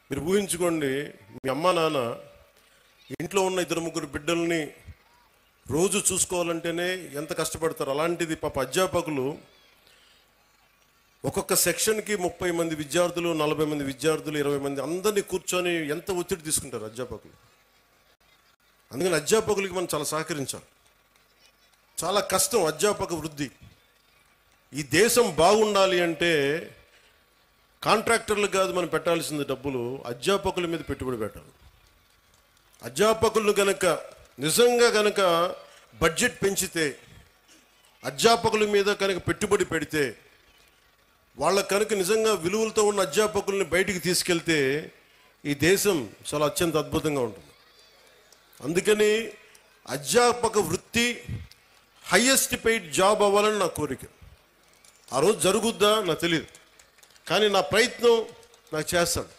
మీరు ఊహించుకోండి, మీ అమ్మ నాన్న ఇంట్లో ఉన్న 2-3 బిడ్డల్ని రోజు చూసుకోవాలంటేనే ఎంత కష్టపడతారు. అలాంటిది పాప అధ్యాపకులు ఒక్కొక్క సెక్షన్కి 30 మంది విద్యార్థులు, 40 మంది విద్యార్థులు, 20 మంది అందరినీ కూర్చొని ఎంత ఒత్తిడి తీసుకుంటారు అధ్యాపకులు. అందుకని అధ్యాపకులకి మనం చాలా సహకరించాలి. చాలా కష్టం అధ్యాపక వృద్ధి. ఈ దేశం బాగుండాలి అంటే కాంట్రాక్టర్లు కాదు మనం పెట్టాల్సింది డబ్బులు, అధ్యాపకుల మీద పెట్టుబడి పెట్టాలి. అధ్యాపకులను నిజంగా గనక బడ్జెట్ పెంచితే, అధ్యాపకుల మీద కనుక పెట్టుబడి పెడితే, వాళ్ళ కనుక నిజంగా విలువలతో ఉన్న అధ్యాపకుల్ని బయటికి తీసుకెళ్తే ఈ దేశం చాలా అత్యంత అద్భుతంగా ఉంటుంది. అందుకని అధ్యాపక వృత్తి హైయెస్ట్ పెయిడ్ జాబ్ అవ్వాలని నా కోరిక. ఆ రోజు జరుగుద్దా నాకు తెలియదు, కానీ నా ప్రయత్నం నాకు చేస్తాను.